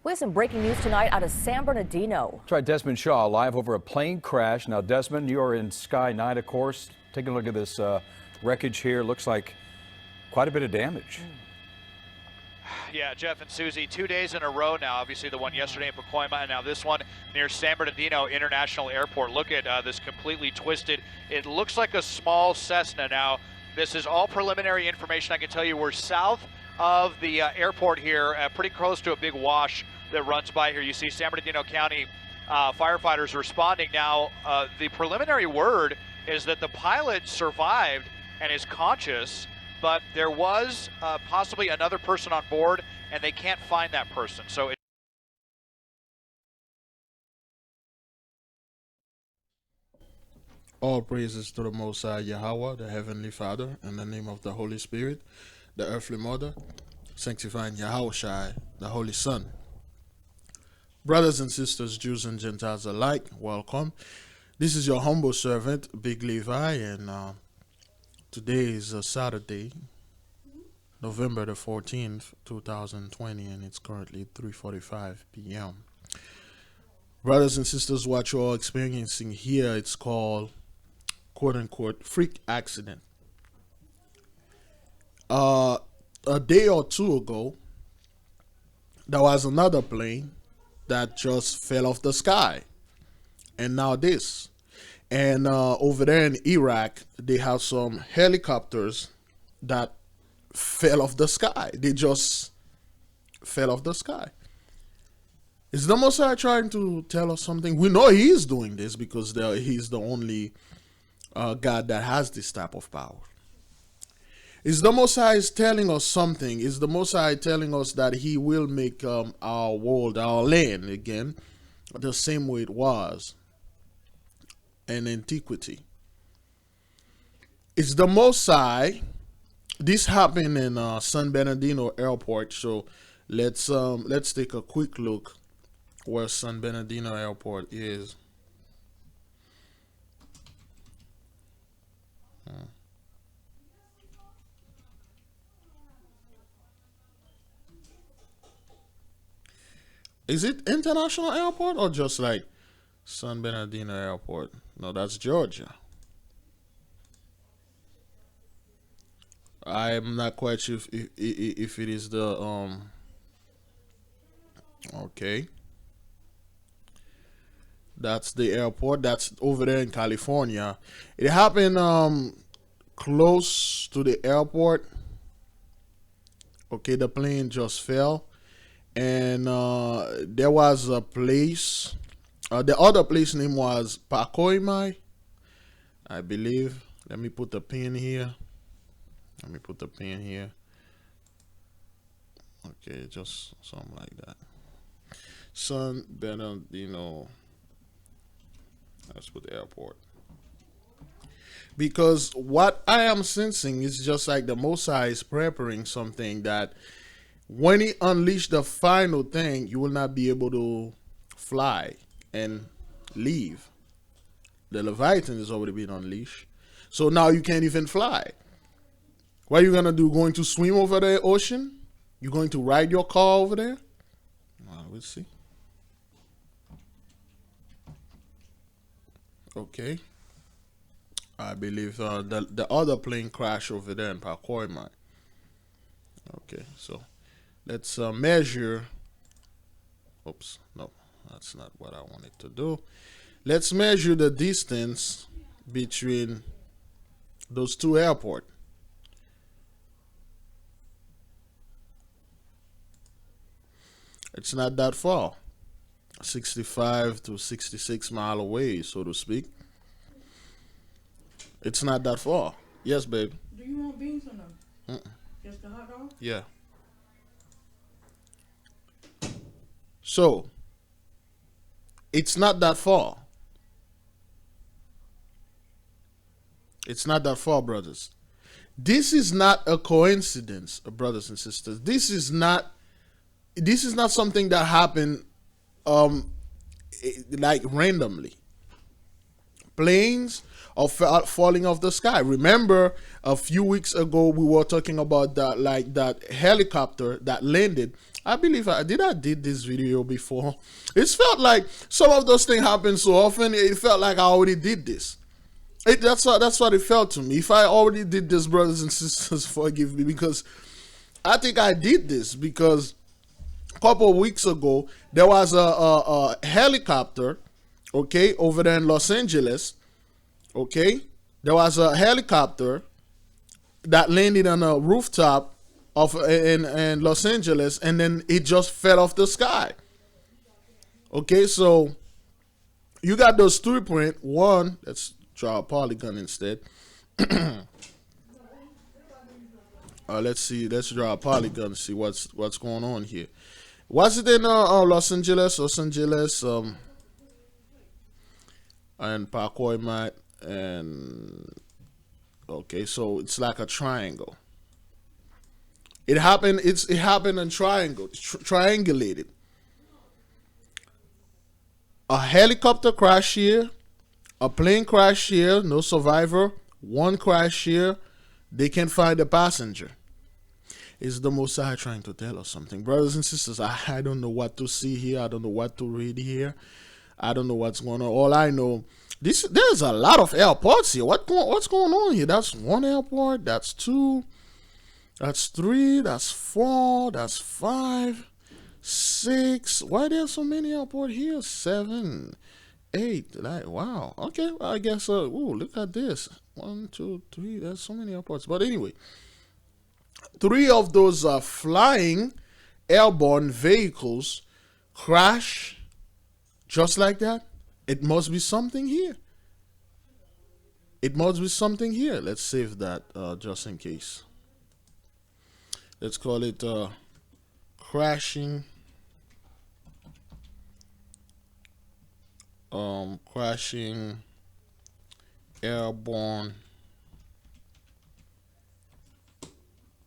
We have some breaking news tonight out of San Bernardino. That's right, Desmond Shaw live over a plane crash. Now, Desmond, you are in Sky 9, of course. Taking a look at this wreckage here. Looks like quite a bit of damage. Yeah, Jeff and Susie, 2 days in a row now. Obviously, the one yesterday in Pacoima, and now this one near San Bernardino International Airport. Look at this completely twisted. It looks like a small Cessna. Now, this is all preliminary information. I can tell you we're south of the airport here, pretty close to a big wash that runs by here. You see San Bernardino County firefighters responding now. The preliminary word is that the pilot survived and is conscious, but there was possibly another person on board, and they can't find that person. So all praises to the Most High YAHAWAH, the Heavenly Father, in the name of the Holy Spirit, the Earthly Mother, sanctifying Yahawashi, the Holy Son. Brothers and sisters, Jews and Gentiles alike, welcome. This is your humble servant, Big Levi, and today is Saturday, November the 14th, 2020, and it's currently 3:45 p.m. Brothers and sisters, what you're experiencing here, it's called, quote-unquote, freak accident. A day or two ago, there was another plane that just fell off the sky. And now this. And over there in Iraq, they have some helicopters that fell off the sky. They just fell off the sky. Is the Most High trying to tell us something? We know he is doing this because he's the only God that has this type of power. Is the Most High is telling us something? Is the Most High telling us that he will make our world, our land again, the same way it was in antiquity? It's the Most High. This happened in San Bernardino Airport. So let's take a quick look where San Bernardino Airport is. Is it international airport or just like San Bernardino Airport? No, that's Georgia. I'm not quite sure if it is the okay. That's the airport. That's over there in California. It happened close to the airport. Okay, the plane just fell. And there was a place, the other place name was Pacoima, I believe. Let me put the pin here. Okay, just something like that. San Bernardino. Let's put the airport. Because what I am sensing is just like the Most High is preparing something that when he unleashed the final thing, you will not be able to fly and leave. The Leviathan has already been unleashed. So now you can't even fly. What are you going to do? Going to swim over the ocean? You're going to ride your car over there? Well, we'll see. Okay. I believe the other plane crashed over there in Pacoima. Okay, so let's measure. Oops, no, that's not what I wanted to do. Let's measure the distance between those two airports. It's not that far. 65 to 66 miles away, so to speak. It's not that far. Yes, babe. Do you want beans or no? Just the hot dog? Yeah. So, it's not that far. It's not that far, brothers. This is not a coincidence, brothers and sisters. This is not something that happened like randomly. Planes of falling off the sky. Remember, a few weeks ago we were talking about that, like that helicopter that landed. I believe I did this video before. It felt like some of those things happen so often. It felt like I already did this. That's what it felt to me. If I already did this, brothers and sisters, forgive me, because I think I did this, because a couple of weeks ago there was a helicopter, okay, over there in Los Angeles. Okay, there was a helicopter that landed on a rooftop of in Los Angeles, and then it just fell off the sky. Okay, so you got those 3 points. One, let's draw a polygon instead. Let's see. Let's draw a polygon and see what's going on here. Was it in Los Angeles, and Pacoima, and okay, so it's like a triangle. It happened. It happened in triangle, triangulated. A helicopter crash here, a plane crash here, no survivor. One crash here, they can't find the passenger. Is the Most High trying to tell us something, brothers and sisters? I don't know what to see here. I don't know what to read here. I don't know what's going on. All I know, there's a lot of airports here. What's going on here? That's one airport. That's two. That's three. That's four. That's 5, 6. Why there so many airports here? 7, 8. Like, wow. Okay, well, I guess. Ooh, look at this. 1, 2, 3. There's so many airports. But anyway, 3 of those flying airborne vehicles crash just like that. It must be something here. It must be something here. Let's save that just in case. Let's call it crashing. Crashing airborne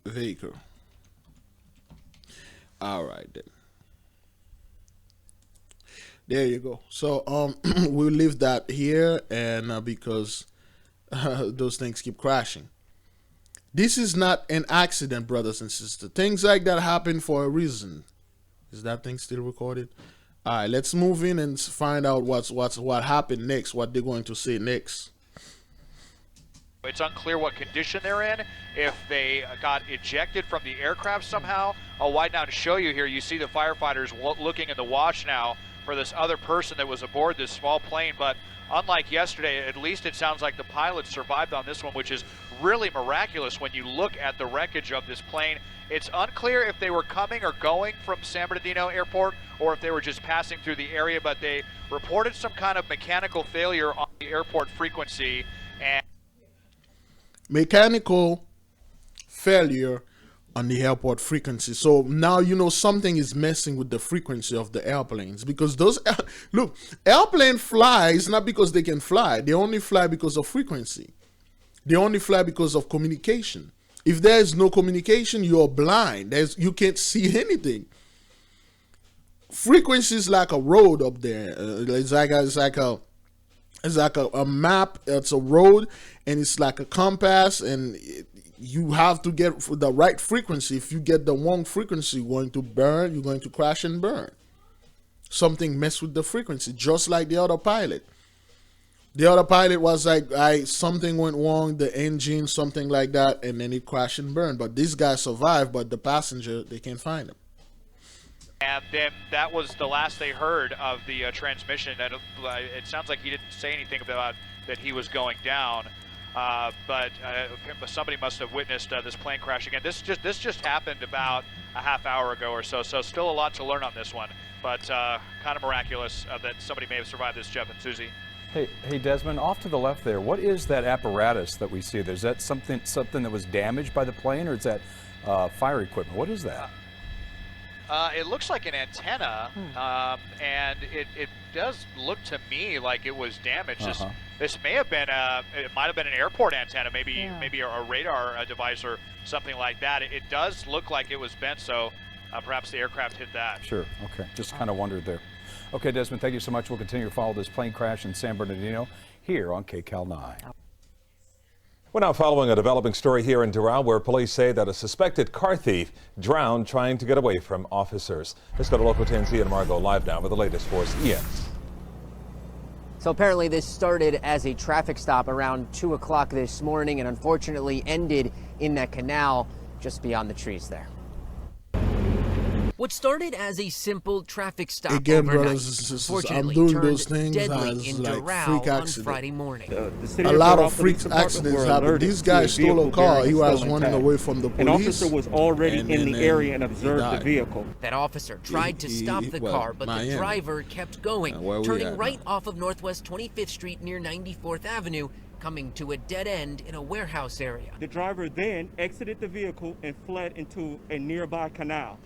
vehicle. All right then. There you go. So we'll leave that here, and because those things keep crashing. This is not an accident, brothers and sisters. Things like that happen for a reason. Is that thing still recorded? All right, let's move in and find out what happened next, what they're going to say next. It's unclear what condition they're in, if they got ejected from the aircraft somehow. I'll widen out and show you here. You see the firefighters looking in the wash now for this other person that was aboard this small plane, but unlike yesterday, at least it sounds like the pilot survived on this one, which is really miraculous when you look at the wreckage of this plane. It's unclear if they were coming or going from San Bernardino Airport or if they were just passing through the area, but they reported some kind of mechanical failure on the airport frequency. And mechanical failure on the airport frequency. So now you know something is messing with the frequency of the airplanes, because those look, airplane flies not because they can fly. They only fly because of frequency. They only fly because of communication. If there is no communication, you're blind. You can't see anything. Frequency is like a road up there. It's like a map. It's a road, and it's like a compass, and you have to get the right frequency. If you get the wrong frequency, you're going to burn. You're going to crash and burn. Something messed with the frequency, just like the other pilot. The other pilot was like, something went wrong, the engine, something like that, and then it crashed and burned. But this guy survived, but the passenger, they can't find him. And then that was the last they heard of the transmission. And it sounds like he didn't say anything about that he was going down, but somebody must have witnessed this plane crash again. This just happened about a half hour ago or so. So still a lot to learn on this one, but kind of miraculous that somebody may have survived this, Jeff and Susie. Hey, Desmond, off to the left there, what is that apparatus that we see there? Is that something that was damaged by the plane, or is that fire equipment? What is that? It looks like an antenna, and it does look to me like it was damaged. This may have been it might have been an airport antenna, maybe a radar device or something like that. It does look like it was bent, so perhaps the aircraft hit that. Sure. Okay. Just kind of wondered there. Okay, Desmond, thank you so much. We'll continue to follow this plane crash in San Bernardino here on KCAL 9. We're now following a developing story here in Doral where police say that a suspected car thief drowned trying to get away from officers. Let's go to Local 10's Ian Margot live now with the latest for us. Ian. So apparently this started as a traffic stop around 2 o'clock this morning and unfortunately ended in that canal just beyond the trees there. What started as a simple traffic stop again, overnight, brothers and sisters, I'm unfortunately doing turned those things deadly as in like Doral freak on accident. Friday morning. A lot of freak accidents happen. This guy stole a car. He was running away from the police. An officer was already in the area and observed the vehicle. That officer tried to stop the car, but the driver kept going, turning right off of Northwest 25th Street near 94th Avenue, coming to a dead end in a warehouse area. The driver then exited the vehicle and fled into a nearby canal.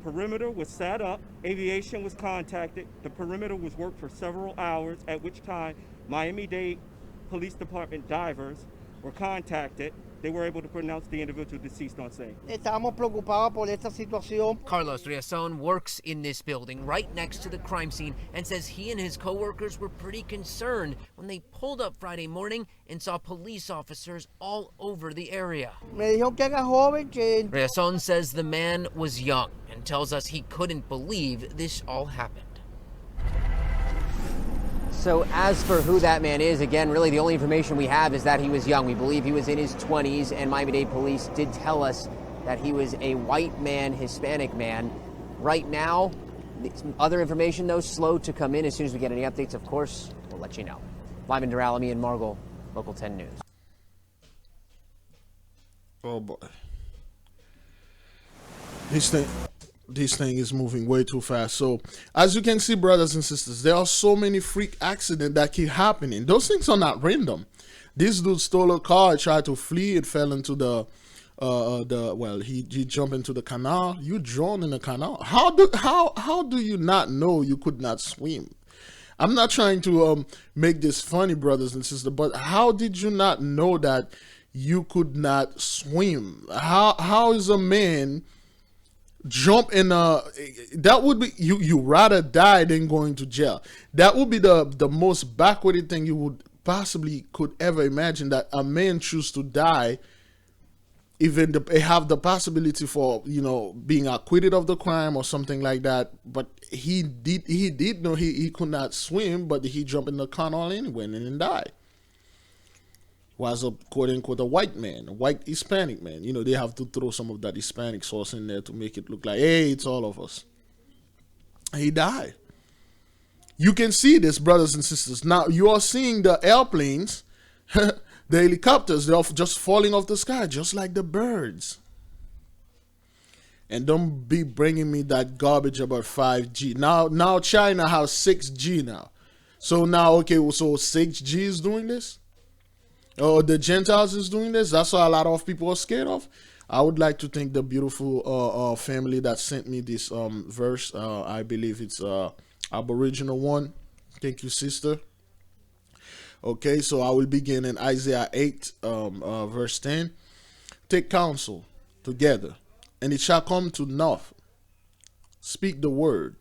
Perimeter was set up, aviation was contacted, the perimeter was worked for several hours, at which time Miami-Dade Police Department divers were contacted. They were able to pronounce the individual deceased on scene. Estamos preocupados por esta situación. Carlos Riazon works in this building right next to the crime scene and says he and his coworkers were pretty concerned when they pulled up Friday morning and saw police officers all over the area. Me dijo que era joven, que... Riazon says the man was young and tells us he couldn't believe this all happened. So as for who that man is, again, really the only information we have is that he was young. We believe he was in his 20s, and Miami-Dade police did tell us that he was a white man, Hispanic man. Right now, other information, though, slow to come in. As soon as we get any updates, of course, we'll let you know. Live in Doral, Ian Margot, Local 10 News. Oh boy. This thing is moving way too fast. So as you can see, brothers and sisters, there are so many freak accidents that keep happening. Those things are not random. This dude stole a car, tried to flee, it fell into he jumped into the canal. You drowned in the canal. How do you not know you could not swim? I'm not trying to make this funny, brothers and sisters, but how did you not know that you could not swim? How is a man jump in that would be you rather die than going to jail? That would be the most backward thing you would possibly could ever imagine, that a man choose to die, even have the possibility for, you know, being acquitted of the crime or something like that. But he did know he could not swim, but he jumped in the canal anyway and then died. Was a quote unquote a white man, a white Hispanic man. You know, they have to throw some of that Hispanic sauce in there to make it look like, hey, it's all of us. He died. You can see this, brothers and sisters. Now you are seeing the airplanes, the helicopters, they're just falling off the sky, just like the birds. And don't be bringing me that garbage about 5G. Now China has 6G now. So now, okay, so 6G is doing this? Oh, the Gentiles is doing this? That's what a lot of people are scared of. I would like to thank the beautiful family that sent me this verse. I believe it's Aboriginal one. Thank you, sister. Okay, so I will begin in Isaiah 8, verse 10. Take counsel together, and it shall come to naught. Speak the word,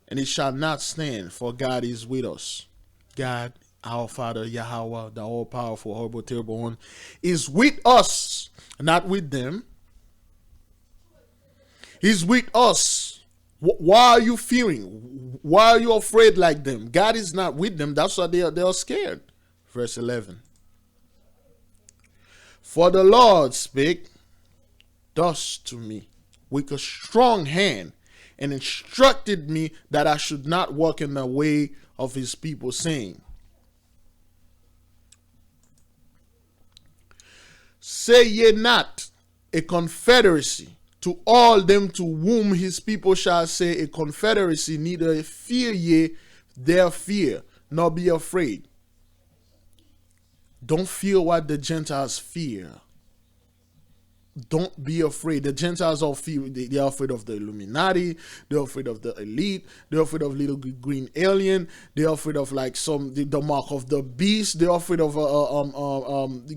and it shall not stand, for God is with us. God, our Father, YAHAWAH, the all-powerful, horrible, terrible one, is with us, not with them. He's with us. Why are you fearing? Why are you afraid like them? God is not with them. That's why they are scared. Verse 11. For the Lord spake thus to me with a strong hand, and instructed me that I should not walk in the way of his people, saying, say ye not a confederacy to all them to whom his people shall say a confederacy, neither fear ye their fear, nor be afraid. Don't fear what the Gentiles fear. Don't be afraid. The Gentiles are they are afraid of the Illuminati. They're afraid of the elite. They're afraid of little green alien. They're afraid of like the mark of the beast. They're afraid of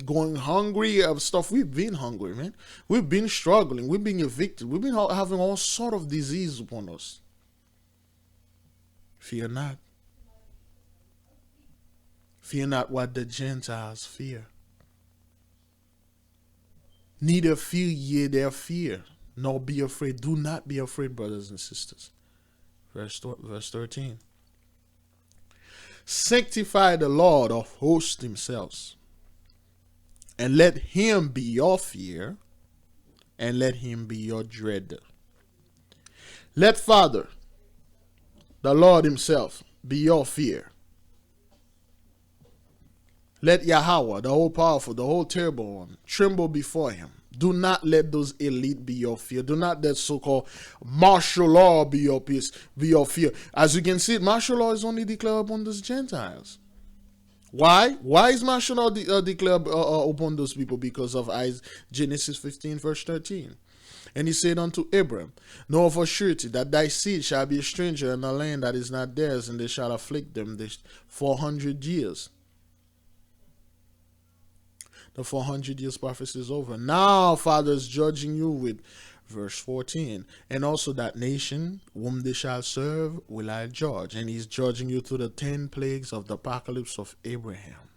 going hungry stuff. We've been hungry, man. We've been struggling. We've been evicted. We've been having all sort of disease upon us. Fear not. Fear not what the Gentiles fear. Neither fear ye their fear, nor be afraid. Do not be afraid, brothers and sisters. Verse 13. Sanctify the Lord of hosts himself, and let him be your fear, and let him be your dread. Let Father, the Lord himself, be your fear. Let YAHAWAH, the whole powerful, the whole terrible one, tremble before him. Do not let those elite be your fear. Do not let so-called martial law be your peace, be your fear. As you can see, martial law is only declared upon those Gentiles. Why? Why is martial law declared upon those people? Because of Genesis 15, verse 13. And he said unto Abram, know of a surety that thy seed shall be a stranger in a land that is not theirs, and they shall afflict them 400 years. The 400 years prophecy is over. Now, Father is judging you with verse 14. And also that nation whom they shall serve will I judge. And he's judging you through the 10 plagues of the apocalypse of Abraham.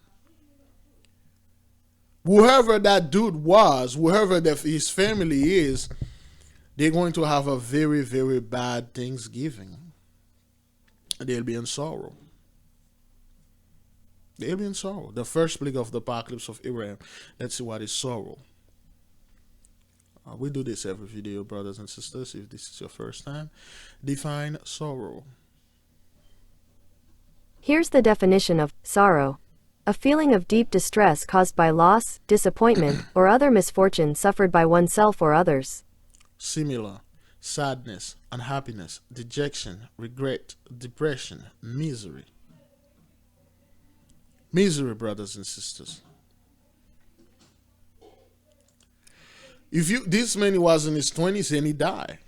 Whoever that dude was, whoever his family is, they're going to have a very, very bad Thanksgiving. They'll be in sorrow. They'll be in sorrow. The first plague of the apocalypse of Abraham. Let's see what is sorrow. We do this every video, brothers and sisters. If this is your first time, define sorrow. Here's the definition of sorrow. A feeling of deep distress caused by loss, disappointment, or other misfortune suffered by oneself or others. Similar. Sadness, unhappiness, dejection, regret, depression, misery. Misery, brothers and sisters. This man was in his 20s and he died.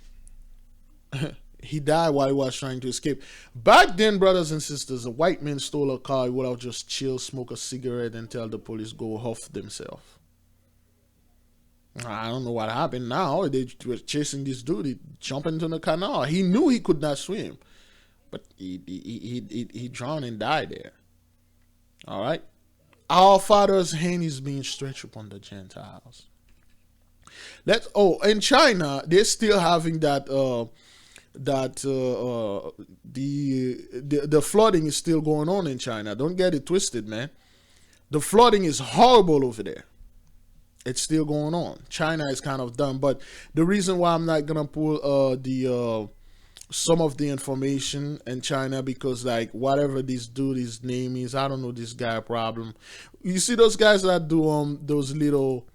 He died while he was trying to escape. Back then, brothers and sisters, a white man stole a car, he would have just chill, smoke a cigarette, and tell the police go off themselves. I don't know what happened now. They were chasing this dude. He jumped into the canal. He knew he could not swim, but he drowned and died there. All right. Our Father's hand is being stretched upon the Gentiles. In China, they're still having that the flooding is still going on in China. Don't get it twisted, man. The flooding is horrible over there. It's still going on. China is kind of done, but the reason why I'm not gonna pull some of the information in China, because like whatever this dude's name is, I don't know this guy problem. You see those guys that do those little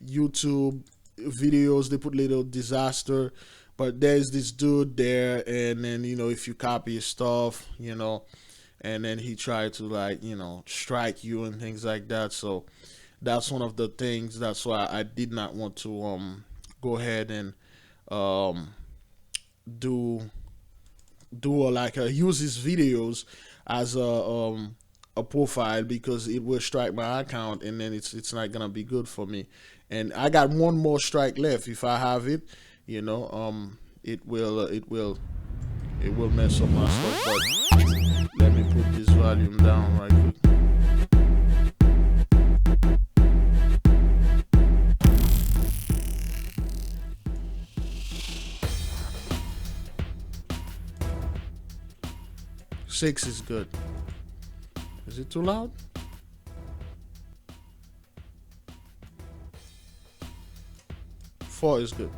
YouTube videos, they put little disaster, but there's this dude there, and then if you copy his stuff, and then he tried to strike you and things like that. So that's one of the things. That's why I did not want to go ahead and use his videos as a profile, because it will strike my account, and then it's not gonna be good for me. And I got one more strike left. If I have it, it will mess up my stuff. But let me put this volume down right quick. Six is good. Is it too loud? Four is good.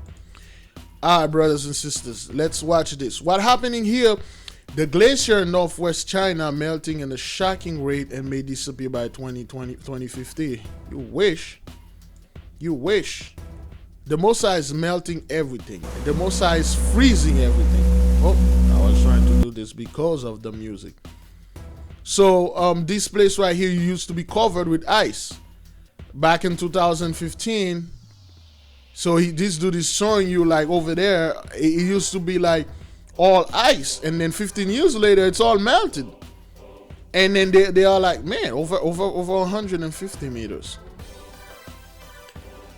All right, brothers and sisters, let's watch this. What happening here? The glacier in northwest China melting in a shocking rate and may disappear by 2050. You wish. You wish. The Mosai is melting everything. The Mosai is freezing everything. Oh, I was trying to do this because of the music. So this place right here used to be covered with ice back in 2015. So this dude is showing you like over there, it used to be like all ice, and then 15 years later it's all melted. And then they are like, man, over 150 meters.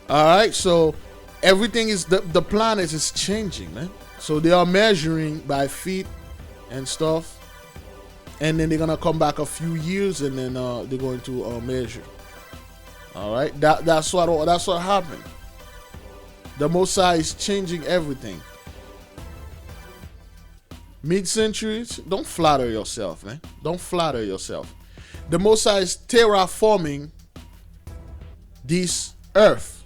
All right, so everything is the planet is changing, man. So they are measuring by feet and stuff. and then they're gonna come back a few years, and then they're going to measure. All right, that's what happened. The Messiah is changing everything. Mid-centuries, don't flatter yourself, man. Don't flatter yourself. The Messiah is terraforming this earth.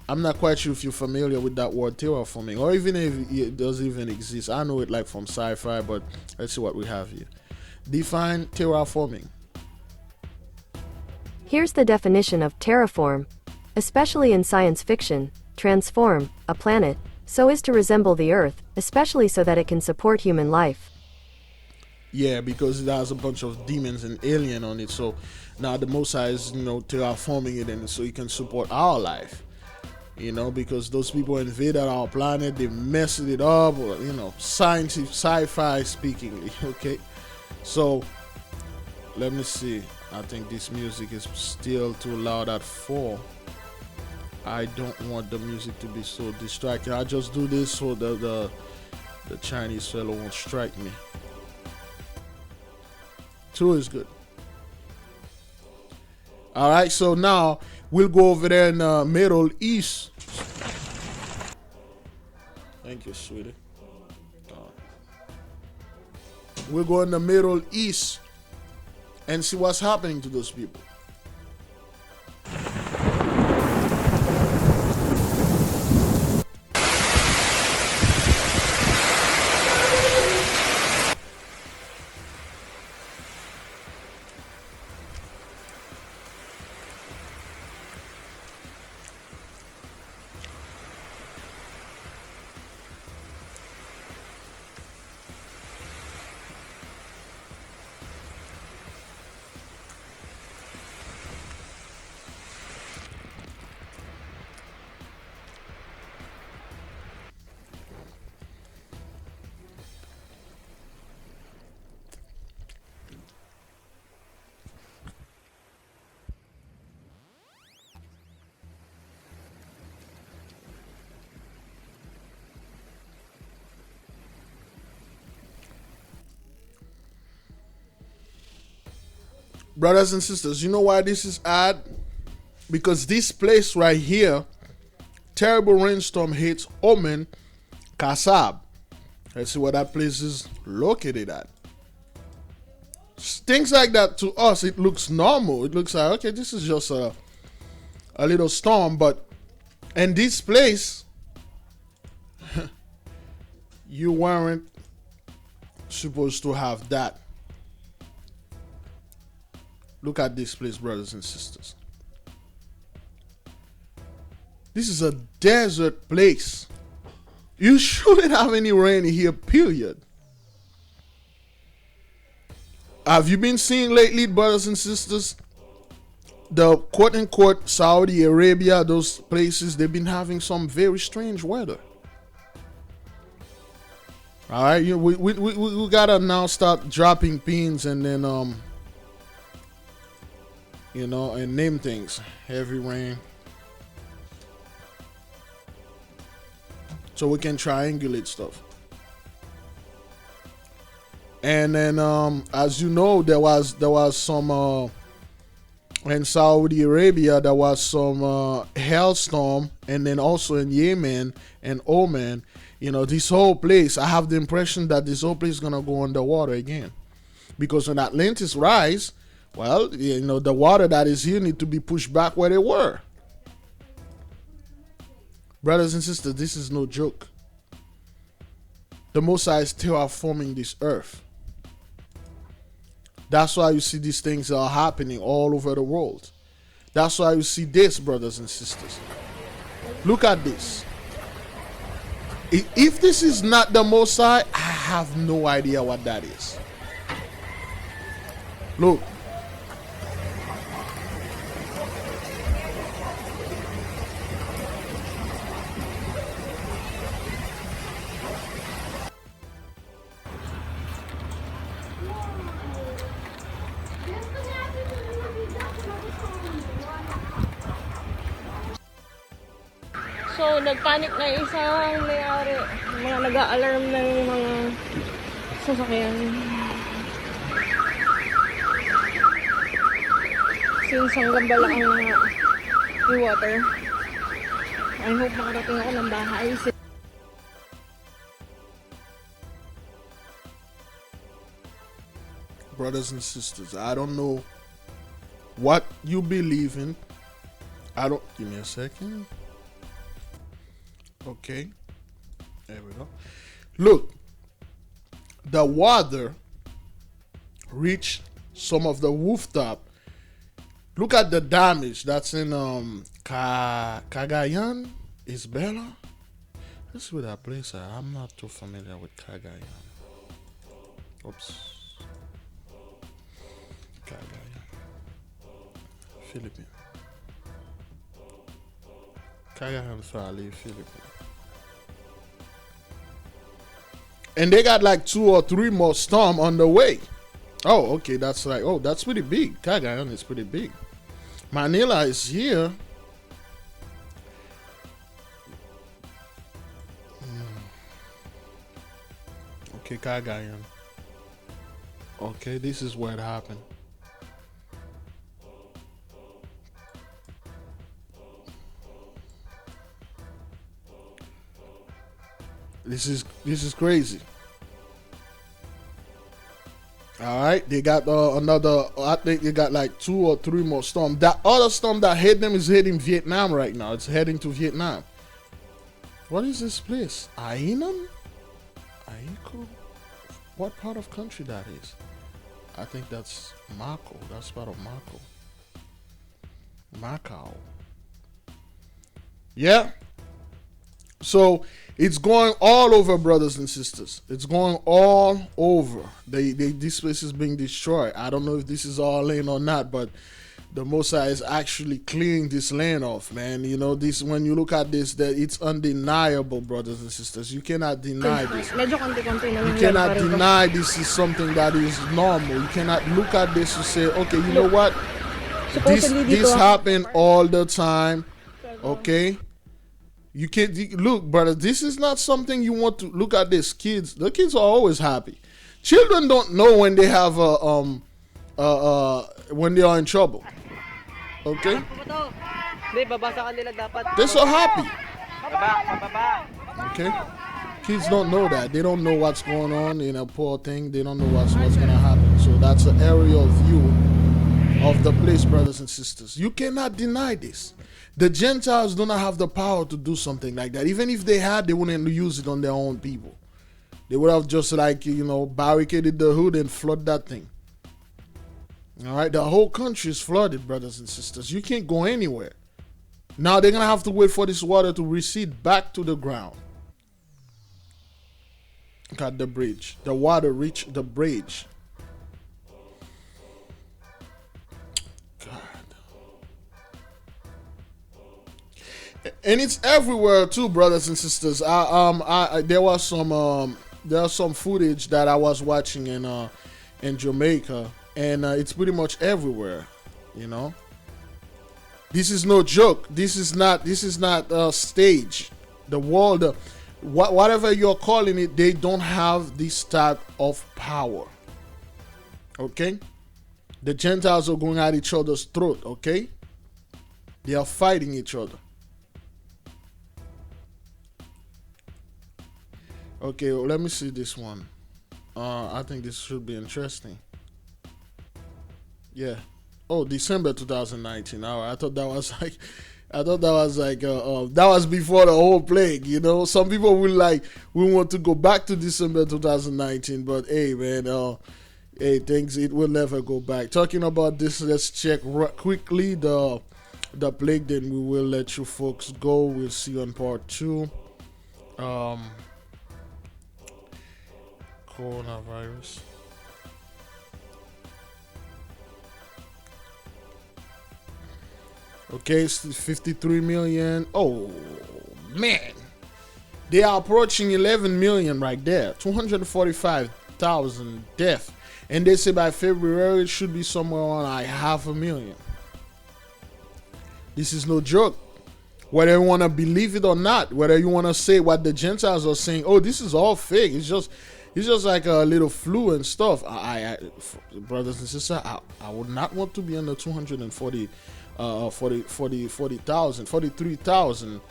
I'm not quite sure if you're familiar with that word terraforming, or even if it does even exist. I know it like from sci-fi, but let's see what we have here. Define terraforming. Here's the definition of terraform, especially in science fiction: transform a planet so as to resemble the Earth, especially so that it can support human life. Yeah, because it has a bunch of demons and alien on it. So now the Messiah is, terraforming it, and so it can support our life. Because those people invaded our planet, they messed it up, or, science, sci-fi speaking. Okay, so let me see. I think this music is still too loud at 4. I don't want the music to be so distracting. I just do this so the Chinese fellow won't strike me. 2 is good. All right, so now we'll go over there in the Middle East. Thank you, sweetie. We'll go in the Middle East and see what's happening to those people. Brothers and sisters, you know why this is odd? Because this place right here, terrible rainstorm hits Oman, CashApp. Let's see where that place is located at. Things like that, to us, it looks normal. It looks like, okay, this is just a little storm. But in this place, you weren't supposed to have that. Look at this place, brothers and sisters. This is a desert place. You shouldn't have any rain here, period. Have you been seeing lately, brothers and sisters, the quote-unquote Saudi Arabia, those places, they've been having some very strange weather. All right, we gotta now start dropping pins and then and name things. Heavy rain. So we can triangulate stuff. And then as you know, there was some in Saudi Arabia, there was some hailstorm, and then also in Yemen and Oman. This whole place, I have the impression that this whole place is gonna go underwater again. Because when Atlantis rise, well, the water that is here need to be pushed back where they were. Brothers and sisters, this is no joke. The Messiah is terraforming this earth. That's why you see these things are happening all over the world. That's why you see this, brothers and sisters. Look at this. If this is not the Messiah, I have no idea what that is. Look. So, nagpanic na isang may-ari. Mga nag-a-alarm na yung mga sasakyan. since hanggang bala ang yung water. I hope makarating ako ng bahay. Brothers and sisters, I don't know what you believe in. Give me a second. Okay. There we go. Look, the water reached some of the rooftop. Look at the damage that's in Cagayan, Isabela. Let's see what that place is. I'm not too familiar with Cagayan. Oops. Cagayan. Philippines. Cagayan, Philippines. And they got like 2 or 3 more storms on the way. Oh, okay, that's like, oh, that's pretty big. Cagayan is pretty big. Manila is here. Okay, Cagayan. Okay, this is where it happened. This is crazy. All right, they got another. I think they got like 2 or 3 more storms. That other storm that hit them is heading Vietnam right now. It's heading to Vietnam. What is this place? Ainam? Aiko? What part of country that is? I think that's Mako. That's part of Mako. Macau. Yeah. So it's going all over, brothers and sisters. It's going all over. This place is being destroyed. I don't know if this is all land or not, but the Most High is actually clearing this land off, man. You know, this, when you look at this, that it's undeniable, brothers and sisters. You cannot deny this. You cannot deny this is something that is normal. You cannot look at this and say, okay, you know what? This happen all the time. Okay? You can't look, brother. This is not something you want to look at. This kids, the kids are always happy. Children don't know when they have when they are in trouble. Okay, they're so happy. Okay, kids don't know that. They don't know what's going on in a poor thing. They don't know what's gonna happen. So that's an aerial view of the place, brothers and sisters. You cannot deny this. The Gentiles do not have the power to do something like that. Even if they had, they wouldn't use it on their own people. They would have just, like, you know, barricaded the hood and flood that thing. All right, the whole country is flooded, brothers and sisters. You can't go anywhere. Now they're going to have to wait for this water to recede back to the ground. Look at the bridge. The water reached the bridge. And it's everywhere too, brothers and sisters. There was some footage that I was watching in Jamaica, and it's pretty much everywhere. You know, this is no joke. This is not stage. The world, whatever you're calling it, they don't have this type of power. Okay, the Gentiles are going at each other's throat. Okay, they are fighting each other. Okay, well, let me see this one. I think this should be interesting. Yeah. Oh, December 2019. I thought that was like, that was before the whole plague. You know, some people will want to go back to December 2019, but hey, man, hey, things, it will never go back. Talking about this, let's check quickly the plague. Then we will let you folks go. We'll see you on part 2. Coronavirus. Okay, it's 53 million. Oh man, they are approaching 11 million right there. 245,000 deaths, and they say by February it should be somewhere around like 500,000. This is no joke. Whether you want to believe it or not, whether you want to say what the Gentiles are saying, oh, this is all fake. It's just like a little flu and stuff. Brothers and sisters, I would not want to be under 43,000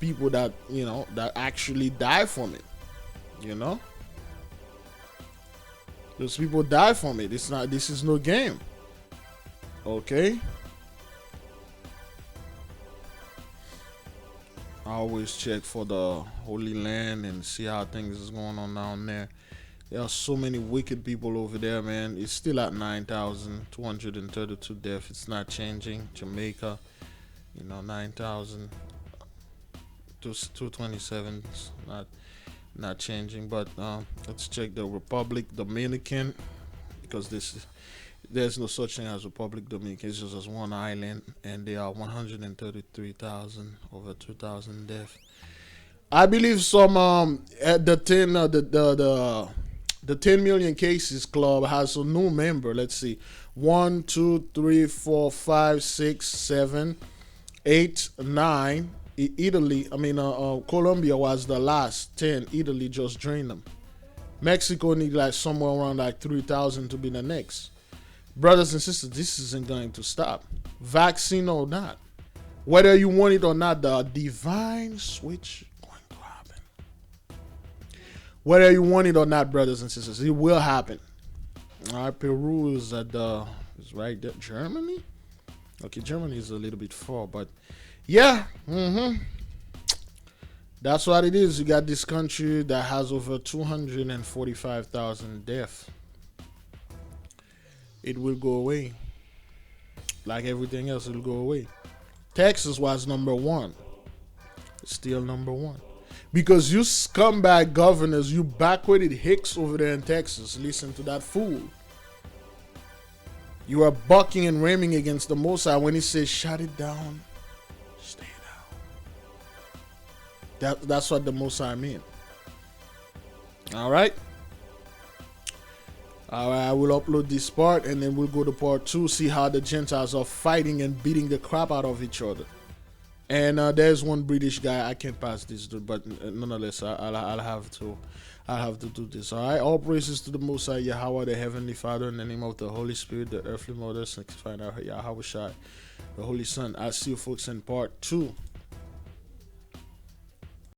people that, you know, that actually die from it. You know, those people die from it. It's not. This is no game. Okay. I always check for the Holy Land and see how things is going on down there. There are so many wicked people over there, man. It's still at 9,232 deaths. It's not changing. Jamaica, you know, 9,227. It's not changing. But let's check the Republic Dominican, because there's no such thing as Republic Dominican. It's just as one island, and there are 133,000, over 2,000 deaths. I believe some at the 10 million cases club has a new member. Let's see, 1, 2, 3, 4, 5, 6, 7, 8, 9. Italy, Colombia was the last 10. Italy just drained them. Mexico need like somewhere around like 3,000 to be the next. Brothers and sisters, this isn't going to stop. Vaccine or not, whether you want it or not, the divine switch is going to happen. Whether you want it or not, brothers and sisters, it will happen. All right, Peru is at is right there. Germany? Okay, Germany is a little bit far, but yeah, that's what it is. You got this country that has over 245,000 deaths. It will go away. Like everything else, it will go away. Texas was number 1. It's still number 1. Because you scumbag governors, you backwarded hicks over there in Texas, listen to that fool. You are bucking and ramming against the Most High when he says, shut it down, stay down. That's what the Most High mean. All right. I will upload this part, and then we'll go to part 2, see how the Gentiles are fighting and beating the crap out of each other. And there's one British guy. I can't pass this dude, but nonetheless, I'll have to do this. All right. All praises to the Most High YAHAWAH, the Heavenly Father, in the name of the Holy Spirit, the earthly mother, sanctified YAHAWAH, the Holy Son. I'll see you folks in part 2.